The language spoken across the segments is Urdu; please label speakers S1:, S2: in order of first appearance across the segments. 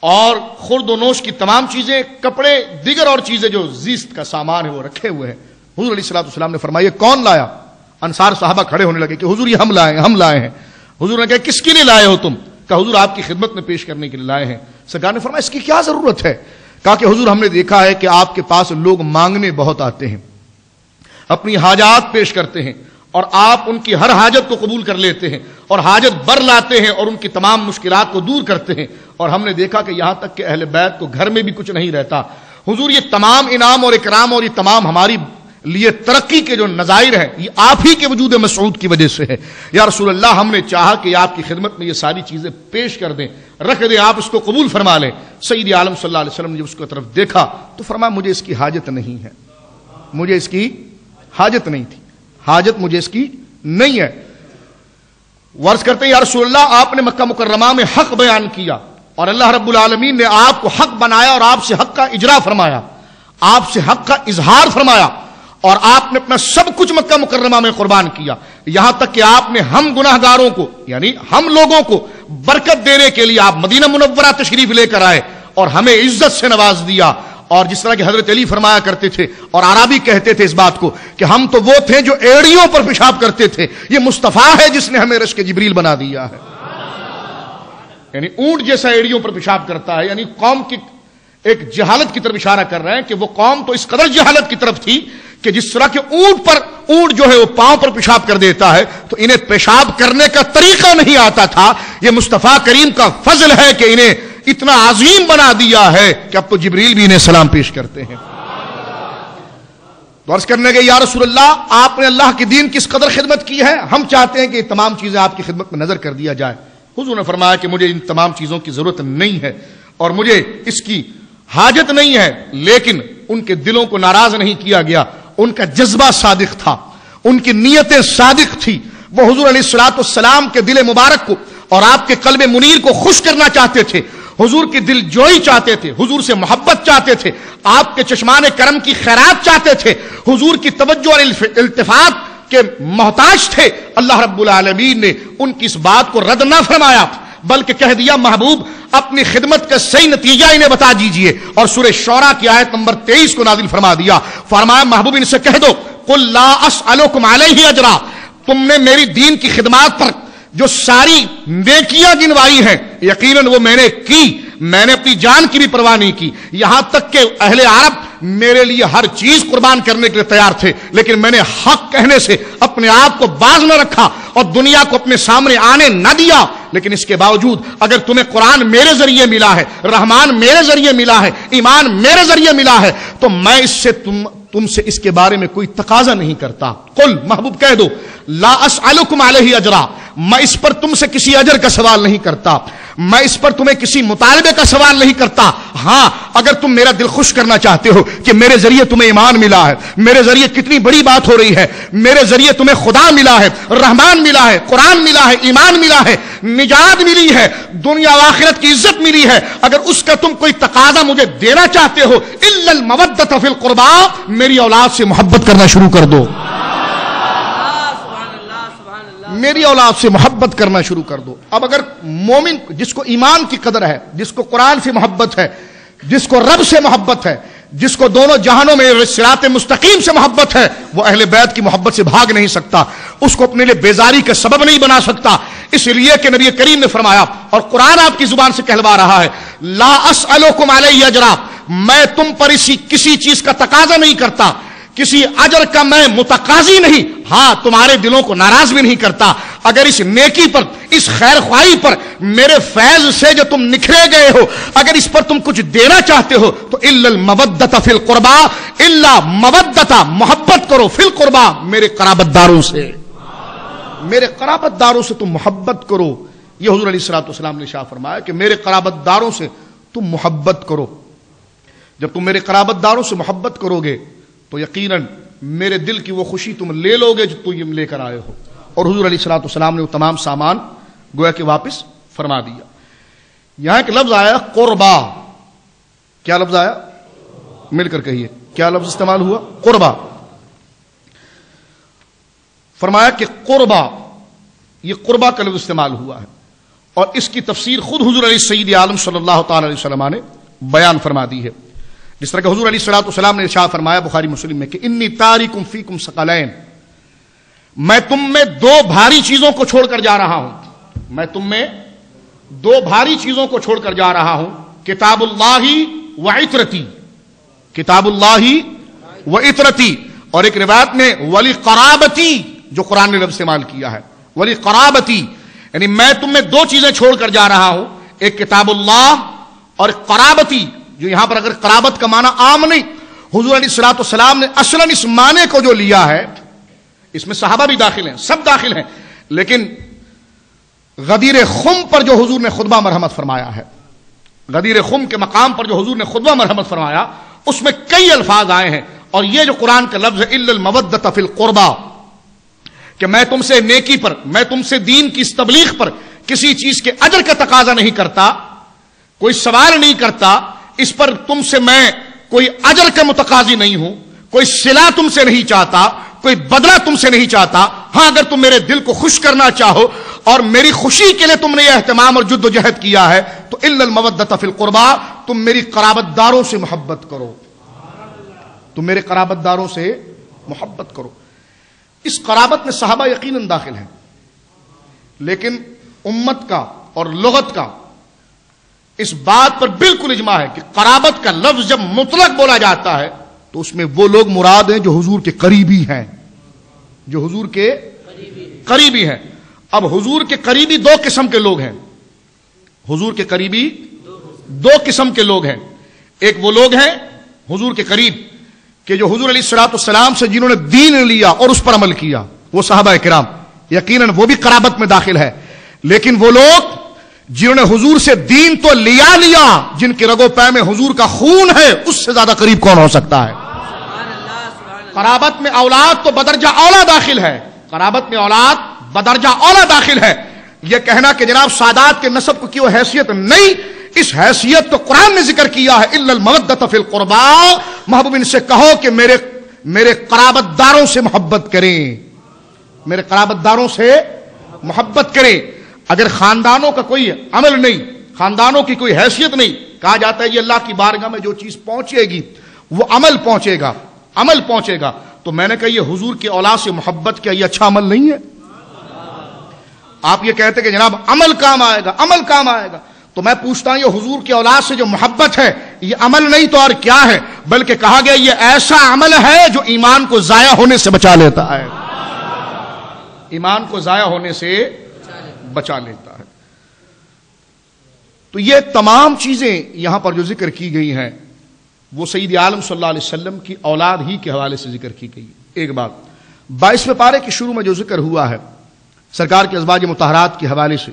S1: اور خورد و نوش کی تمام چیزیں، کپڑے، دیگر اور چیزیں جو زیست کا سامان ہے وہ رکھے ہوئے ہیں۔ حضور علیہ الصلوۃ والسلام نے فرمایا یہ کون لایا؟ انصار صحابہ کھڑے ہونے لگے کہ حضور یہ ہم لائے ہیں۔ حضور نے کہا کس کے لیے لائے ہو تم؟ کہا حضور آپ کی خدمت میں پیش کرنے کے لیے لائے ہیں۔ سرکار نے فرمایا اس کی کیا ضرورت ہے؟ کہا کہ حضور ہم نے دیکھا ہے کہ آپ کے پاس لوگ مانگنے بہت آتے ہیں، اپنی حاجات پیش کرتے ہیں، اور آپ ان کی ہر حاجت کو قبول کر لیتے ہیں اور حاجت بر لاتے ہیں اور ان کی تمام مشکلات کو دور کرتے ہیں، اور ہم نے دیکھا کہ یہاں تک کہ اہل بیت کو گھر میں بھی کچھ نہیں رہتا۔ حضور یہ تمام انعام اور اکرام اور یہ تمام ہماری لیے ترقی کے جو نظائر ہیں یہ آپ ہی کے وجود مسعود کی وجہ سے ہے۔ یا رسول اللہ ہم نے چاہا کہ آپ کی خدمت میں یہ ساری چیزیں پیش کر دیں، رکھ دیں، آپ اس کو قبول فرما لیں۔ سید عالم صلی اللہ علیہ وسلم نے جب اس کی طرف دیکھا تو فرمایا مجھے اس کی حاجت نہیں ہے، مجھے اس کی حاجت نہیں تھی، حاجت مجھے اس کی نہیں ہے۔ ورث کرتے ہیں یا رسول اللہ آپ نے مکہ مکرمہ میں حق بیان کیا اور اللہ رب العالمین نے آپ کو حق بنایا اور آپ سے حق کا اجرا فرمایا، آپ سے حق کا اظہار فرمایا، اور آپ نے اپنا سب کچھ مکہ مکرمہ میں قربان کیا، یہاں تک کہ آپ نے ہم گناہ گاروں کو یعنی ہم لوگوں کو برکت دینے کے لیے آپ مدینہ منورہ تشریف لے کر آئے اور ہمیں عزت سے نواز دیا۔ اور جس طرح کہ حضرت علی فرمایا کرتے تھے اور عربی کہتے تھے اس بات کو کہ ہم تو وہ تھے جو ایڑیوں پر پیشاب کرتے تھے، یہ مصطفیٰ ہے جس نے ہمیں رشک جبریل بنا دیا ہے۔ یعنی اونٹ جیسا ایڑیوں پر پیشاب کرتا ہے، یعنی قوم کی ایک جہالت کی طرف اشارہ کر رہے ہیں کہ وہ قوم تو اس قدر جہالت کی طرف تھی کہ جس طرح کہ اونٹ جو ہے وہ پاؤں پر پیشاب کر دیتا ہے تو انہیں پیشاب کرنے کا طریقہ نہیں آتا تھا۔ یہ مصطفیٰ کریم کا فضل ہے کہ انہیں اتنا عظیم بنا دیا ہے کہ اب تو جبریل بھی انہیں سلام پیش کرتے ہیں۔ تو عرض کرنے گئے یا رسول اللہ آپ نے اللہ کے دین کس قدر خدمت کی ہے، ہم چاہتے ہیں کہ یہ تمام چیزیں آپ کی خدمت میں نظر کر دیا جائے۔ حضور نے فرمایا کہ مجھے ان تمام چیزوں کی ضرورت نہیں ہے اور مجھے اس کی حاجت نہیں ہے، لیکن ان کے دلوں کو ناراض نہیں کیا گیا، ان کا جذبہ صادق تھا، ان کی نیتیں صادق تھی۔ وہ حضور علیہ الصلوۃ والسلام کے دل مبارک کو اور آپ کے قلب منیر کو خوش کرنا چاہتے تھے، حضور کی دل جوئی چاہتے تھے، حضور سے محبت چاہتے تھے، آپ کے چشمان کرم کی خیرات چاہتے تھے، حضور کی توجہ اور التفات کے محتاج تھے۔ اللہ رب العالمین نے ان کی اس بات کو رد نہ فرمایا بلکہ کہہ دیا محبوب اپنی خدمت کا صحیح نتیجہ انہیں بتا دیجئے، اور سورہ شعراء کی آیت نمبر 23 کو نازل فرما دیا۔ فرمایا محبوب ان سے کہہ دو قل لا اسألکم علیہ اجرا، تم نے میری دین کی خدمات پر جو ساری نیکیاں گنوائی ہیں یقیناً وہ میں نے کی، میں نے اپنی جان کی بھی پرواہ نہیں کی، یہاں تک کہ اہل عرب میرے لیے ہر چیز قربان کرنے کے لیے تیار تھے، لیکن میں نے حق کہنے سے اپنے آپ کو باز نہ رکھا اور دنیا کو اپنے سامنے آنے نہ دیا۔ لیکن اس کے باوجود اگر تمہیں قرآن میرے ذریعے ملا ہے، رحمان میرے ذریعے ملا ہے، ایمان میرے ذریعے ملا ہے، تو میں اس سے تم سے اس کے بارے میں کوئی تقاضا نہیں کرتا۔ قل محبوب کہہ دو لا اسألکم علیہ اجرا، میں اس پر تم سے کسی اجر کا سوال نہیں کرتا، میں اس پر تمہیں کسی مطالبے کا سوال نہیں کرتا۔ ہاں اگر تم میرا دل خوش کرنا چاہتے ہو کہ میرے ذریعے تمہیں ایمان ملا ہے، میرے ذریعے کتنی بڑی بات ہو رہی ہے، میرے ذریعے تمہیں خدا ملا ہے، رحمان ملا ہے، قرآن ملا ہے، ایمان ملا ہے، نجات ملی ہے، دنیا و آخرت کی عزت ملی ہے، اگر اس کا تم کوئی تقاضا مجھے دینا چاہتے ہو الا المودۃ فی القربى، میری اولاد سے محبت کرنا شروع کر دو، میری اولاد سے محبت کرنا شروع کر دو۔ اب اگر مومن جس کو ایمان کی قدر ہے، جس کو قرآن سے محبت ہے، جس کو رب سے محبت ہے، جس کو دونوں جہانوں میں صراط مستقیم سے محبت ہے، وہ اہل بیت کی محبت سے بھاگ نہیں سکتا، اس کو اپنے لیے بیزاری کا سبب نہیں بنا سکتا، اس لیے کہ نبی کریم نے فرمایا اور قرآن آپ کی زبان سے کہلوا رہا ہے لا اسألکم علیہ اجرا، میں تم پر کسی چیز کا تقاضا نہیں کرتا، کسی اجر کا میں متقاضی نہیں، ہاں تمہارے دلوں کو ناراض بھی نہیں کرتا، اگر اس نیکی پر، اس خیر خواہی پر میرے فیض سے جو تم نکھرے گئے ہو اگر اس پر تم کچھ دینا چاہتے ہو تو الا المودۃ فی القربى، الا مودۃ، محبت کرو، فی القربى، میرے قرابت داروں سے، میرے قرابت داروں سے تم محبت کرو۔ یہ حضور علیہ الصلوۃ والسلام نے ارشاد فرمایا کہ میرے قرابت داروں سے تم محبت کرو، جب تم میرے قرابت داروں سے محبت کرو گے تو یقیناً میرے دل کی وہ خوشی تم لے لو گے جو تم لے کر آئے ہو۔ اور حضور علیہ الصلوۃ والسلام نے وہ تمام سامان گویا کہ واپس فرما دیا۔ یہاں ایک لفظ آیا قربا، کیا لفظ آیا؟ مل کر کہیے کیا لفظ استعمال ہوا؟ قربا۔ فرمایا کہ قربا، یہ قربا کا لفظ استعمال ہوا ہے، اور اس کی تفسیر خود حضور علیہ سید عالم صلی اللہ تعالی علیہ وسلم نے بیان فرما دی ہے. جس طرح کہ حضور علیہ الصلوۃ والسلام نے ارشاد فرمایا بخاری مسلم میں کہ انی تارکم فیکم ثقلین، میں تم میں دو بھاری چیزوں کو چھوڑ کر جا رہا ہوں. میں تم میں دو بھاری چیزوں کو چھوڑ کر جا رہا ہوں، کتاب اللہ و عطرتی، کتاب اللہ و عطرتی، اور ایک روایت میں ولی قرابتی، جو قرآن نے لفظ استعمال کیا ہے ولی قرابتی، یعنی میں تم میں دو چیزیں چھوڑ کر جا رہا ہوں، ایک کتاب اللہ اور قرابتی، جو یہاں پر اگر قرابت کا معنی عام نہیں، حضور علیہ الصلوۃ والسلام نے اصلاً اس معنی کو جو لیا ہے، اس میں صحابہ بھی داخل ہیں، سب داخل ہیں، لیکن غدیر خم پر جو حضور نے خطبہ مرحمت فرمایا ہے، غدیر خم کے مقام پر جو حضور نے خطبہ مرحمت فرمایا، اس میں کئی الفاظ آئے ہیں، اور یہ جو قرآن کا لفظ ہے الا المودۃ فی القربى، کہ میں تم سے نیکی پر، میں تم سے دین کی اس تبلیغ پر کسی چیز کے اجر کا تقاضا نہیں کرتا، کوئی سوال نہیں کرتا، اس پر تم سے میں کوئی اجر کا متقاضی نہیں ہوں، کوئی صلہ تم سے نہیں چاہتا، کوئی بدلہ تم سے نہیں چاہتا. ہاں اگر تم میرے دل کو خوش کرنا چاہو اور میری خوشی کے لیے تم نے یہ اہتمام اور جد و جہد کیا ہے تو الا المودۃ فی القربى، تم میری قرابت داروں سے محبت کرو، تم میرے قرابت داروں سے محبت کرو. اس قرابت میں صحابہ یقیناً داخل ہیں، لیکن امت کا اور لغت کا اس بات پر بالکل اجماع ہے کہ قرابت کا لفظ جب مطلق بولا جاتا ہے تو اس میں وہ لوگ مراد ہیں جو حضور کے قریبی ہیں، جو حضور کے قریبی ہیں. اب حضور کے قریبی دو قسم کے لوگ ہیں، حضور کے قریبی دو قسم کے لوگ ہیں. ایک وہ لوگ ہیں حضور کے قریب کہ جو حضور علیہ الصلوۃ والسلام سے جنہوں نے دین لیا اور اس پر عمل کیا، وہ صحابہ کرام، یقیناً وہ بھی قرابت میں داخل ہے. لیکن وہ لوگ جنہوں نے حضور سے دین تو لیا، جن کے رگو پے میں حضور کا خون ہے، اس سے زیادہ قریب کون ہو سکتا ہے؟ قرابت میں اولاد تو بدرجہ اولا داخل ہے، قرابت میں اولاد بدرجہ اولا داخل ہے. یہ کہنا کہ جناب سادات کے نسب کو کی وہ حیثیت نہیں، اس حیثیت تو قرآن نے ذکر کیا ہے الا المودۃ فی القربى. محبوب ان سے کہو کہ میرے قرابت داروں سے محبت کریں، میرے قرابت داروں سے محبت کریں. اگر خاندانوں کا کوئی عمل نہیں، خاندانوں کی کوئی حیثیت نہیں، کہا جاتا ہے یہ اللہ کی بارگاہ میں جو چیز پہنچے گی وہ عمل پہنچے گا، عمل پہنچے گا. تو میں نے کہا یہ حضور کی اولاد سے محبت کیا یہ اچھا عمل نہیں ہے؟ آپ یہ کہتے کہ جناب عمل کام آئے گا، عمل کام آئے گا. تو میں پوچھتا ہوں یہ حضور کی اولاد سے جو محبت ہے یہ عمل نہیں تو اور کیا ہے؟ بلکہ کہا گیا یہ ایسا عمل ہے جو ایمان کو ضائع ہونے سے بچا لیتا ہے، ایمان کو ضائع ہونے سے بچا لیتا ہے. تو یہ تمام چیزیں یہاں پر جو ذکر کی گئی ہیں وہ سید عالم صلی اللہ علیہ وسلم کی اولاد ہی کے حوالے سے ذکر کی گئی. ایک بات 22ویں پارے کے شروع میں جو ذکر ہوا ہے سرکار کے ازواج مطہرات کے حوالے سے،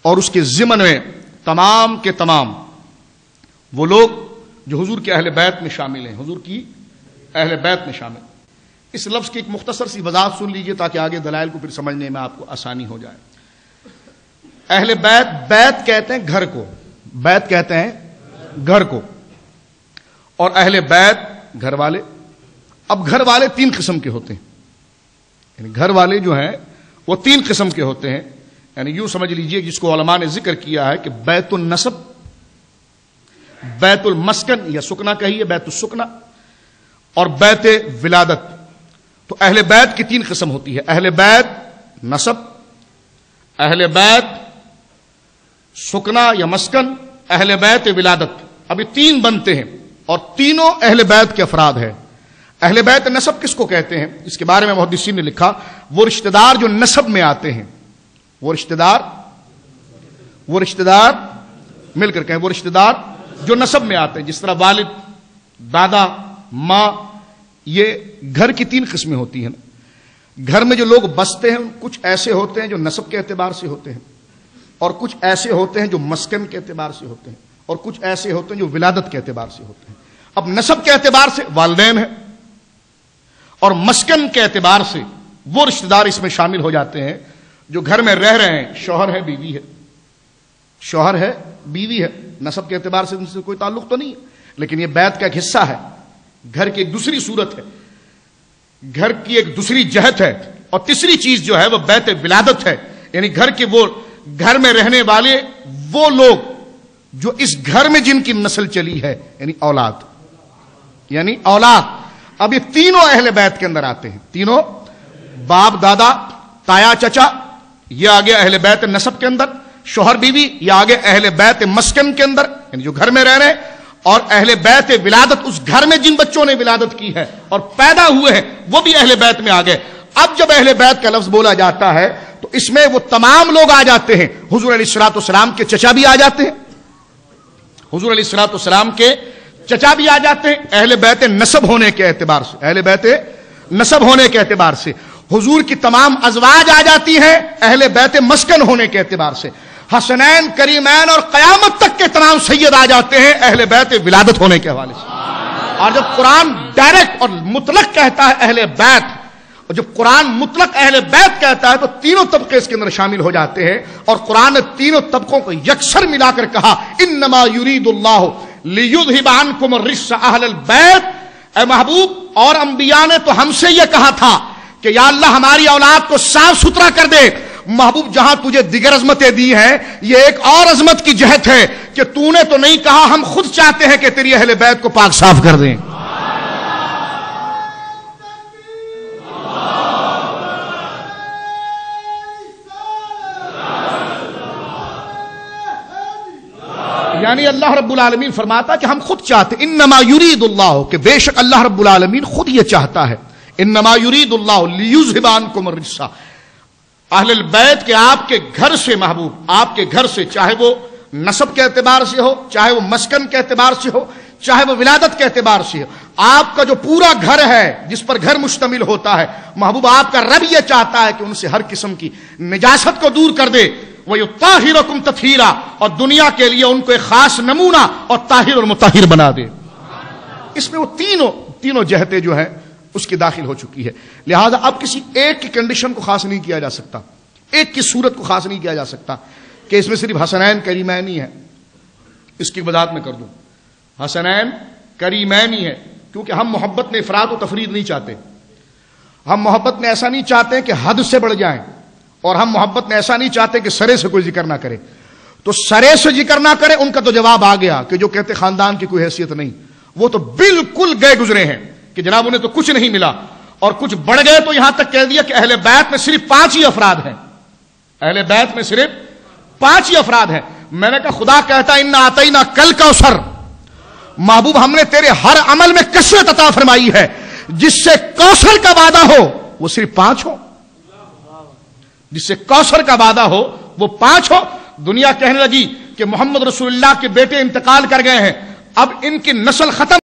S1: اور اس کے ضمن میں تمام کے تمام وہ لوگ جو حضور کے اہل بیت میں شامل ہیں، حضور کی اہل بیت میں شامل. اس لفظ کی ایک مختصر سی وضاحت سن لیجئے تاکہ آگے دلائل کو پھر سمجھنے میں آپ کو آسانی ہو جائے. اہل بیت، بیت کہتے ہیں گھر کو، بیت کہتے ہیں گھر کو، اور اہل بیت گھر والے. اب گھر والے تین قسم کے ہوتے ہیں، یعنی گھر والے جو ہیں وہ تین قسم کے ہوتے ہیں. یعنی یوں سمجھ لیجئے جس کو علماء نے ذکر کیا ہے کہ بیت النسب، بیت المسکن یا سکنا کہیے، بیت السکنا، اور بیت ولادت. تو اہل بیت کی تین قسم ہوتی ہے، اہل بیت نسب، اہل بیت سکنا یا مسکن، اہل بیت ولادت. ابھی تین بنتے ہیں اور تینوں اہل بیت کے افراد ہیں. اہل بیت نسب کس کو کہتے ہیں؟ اس کے بارے میں محدثین نے لکھا وہ رشتہ دار جو نسب میں آتے ہیں، وہ رشتہ دار مل کر کہیں، وہ رشتہ دار جو نسب میں آتے ہیں، جس طرح والد، دادا، ماں. یہ گھر کی تین قسمیں ہوتی ہیں. گھر میں جو لوگ بستے ہیں کچھ ایسے ہوتے ہیں جو نسب کے اعتبار سے ہوتے ہیں، اور کچھ ایسے ہوتے ہیں جو مسکن کے اعتبار سے ہوتے ہیں، اور کچھ ایسے ہوتے ہیں جو ولادت کے اعتبار سے ہوتے ہیں. اب نسب کے اعتبار سے والدین ہیں، اور مسکن کے اعتبار سے وہ رشتہ دار اس میں شامل ہو جاتے ہیں جو گھر میں رہ رہے ہیں، شوہر ہے، بیوی ہے، شوہر ہے، بیوی ہے. نسب کے اعتبار سے ان سے کوئی تعلق تو نہیں ہے، لیکن یہ بیت کا ایک حصہ ہے، گھر کی ایک دوسری صورت ہے، گھر کی ایک دوسری جہت ہے. اور تیسری چیز جو ہے وہ بیت ولادت ہے، یعنی گھر کے وہ گھر میں رہنے والے وہ لوگ جو اس گھر میں جن کی نسل چلی ہے، یعنی اولاد، اب یہ تینوں اہل بیت کے اندر آتے ہیں، تینوں باپ دادا تایا چچا، یہ آگے اہل بیت نسب کے اندر، شوہر بیوی یہ آگے اہل بیت مسکن کے اندر، یعنی جو گھر میں رہ رہے ہیں، اور اہل بیت ولادت، اس گھر میں جن بچوں نے ولادت کی ہے اور پیدا ہوئے ہیں وہ بھی اہل بیت میں آ گئے۔ اب جب اہل بیت کا لفظ بولا جاتا ہے تو اس میں وہ تمام لوگ آ جاتے ہیں، حضور علیہ الصلوۃ والسلام کے چچا بھی آ جاتے ہیں، حضور علیہ الصلوۃ والسلام کے چچا بھی آ جاتے ہیں اہل بیت نسب ہونے کے اعتبار سے، اہل بیت نسب ہونے کے اعتبار سے، حضور کی تمام ازواج آ جاتی ہیں اہل بیت مسکن ہونے کے اعتبار سے، حسنین کریمین اور قیامت تک کے تمام سید آ جاتے ہیں اہل بیت ولادت ہونے کے حوالے سے۔ اور جب قرآن ڈائریکٹ اور مطلق کہتا ہے اہل بیت، اور جب قرآن مطلق اہل بیت کہتا ہے تو تینوں طبقے اس کے اندر شامل ہو جاتے ہیں، اور قرآن نے تینوں طبقوں کو یکسر ملا کر کہا انما یرید اللہ لیذھب عنکم الرجس اہل البیت۔ اے محبوب، اور انبیاء نے تو ہم سے یہ کہا تھا کہ یا اللہ ہماری اولاد کو صاف ستھرا کر دے۔ محبوب، جہاں تجھے دیگر عظمتیں دی ہیں، یہ ایک اور عظمت کی جہت ہے کہ تو نے تو نہیں کہا، ہم خود چاہتے ہیں کہ تیری اہل بیت کو پاک صاف کر دیں۔ یعنی اللہ رب العالمین فرماتا کہ ہم خود چاہتے، انما یرید اللہ، کہ بے شک اللہ رب العالمین خود یہ چاہتا ہے، انما یرید اللہ لیذھب عنکم الرجس اہل البیت، کے آپ کے گھر سے، محبوب آپ کے گھر سے، چاہے وہ نسب کے اعتبار سے ہو، چاہے وہ مسکن کے اعتبار سے ہو، چاہے وہ ولادت کے اعتبار سے ہو، آپ کا جو پورا گھر ہے جس پر گھر مشتمل ہوتا ہے، محبوب آپ کا رب یہ چاہتا ہے کہ ان سے ہر قسم کی نجاست کو دور کر دے، وَيُطَّهِرَكُمْ تَطْهِيرًا، اور دنیا کے لیے ان کو ایک خاص نمونہ اور طاہر اور مطہر بنا دے۔ اس میں وہ تینوں جہتیں جو ہیں اس کی داخل ہو چکی ہے، لہذا اب کسی ایک کی کنڈیشن کو خاص نہیں کیا جا سکتا، ایک کی صورت کو خاص نہیں کیا جا سکتا کہ اس میں صرف حسنین کریمین ہی ہے۔ اس کی وضاحت میں کر دوں، حسنین کریمین ہی ہے، کیونکہ ہم محبت میں افراد و تفرید نہیں چاہتے، ہم محبت میں ایسا نہیں چاہتے کہ حد سے بڑھ جائیں، اور ہم محبت میں ایسا نہیں چاہتے کہ سرے سے کوئی ذکر نہ کرے۔ تو سرے سے ذکر نہ کرے، ان کا تو جواب آ گیا کہ جو کہتے خاندان کی کوئی حیثیت نہیں، وہ تو بالکل گئے گزرے ہیں کہ جناب انہیں تو کچھ نہیں ملا، اور کچھ بڑھ گئے تو یہاں تک کہہ دیا کہ اہل بیت میں صرف 5 ہی افراد ہیں، اہل بیت میں صرف 5 ہی افراد ہیں۔ میں نے کہا خدا کہتا انا اعطینا کل کوثر، محبوب ہم نے تیرے ہر عمل میں کثرت عطا فرمائی ہے، جس سے کوثر کا وعدہ ہو وہ صرف 5 ہو، جس سے کوثر کا وعدہ ہو وہ 5 ہو۔ دنیا کہنے لگی کہ محمد رسول اللہ کے بیٹے انتقال کر گئے ہیں، اب ان کی نسل ختم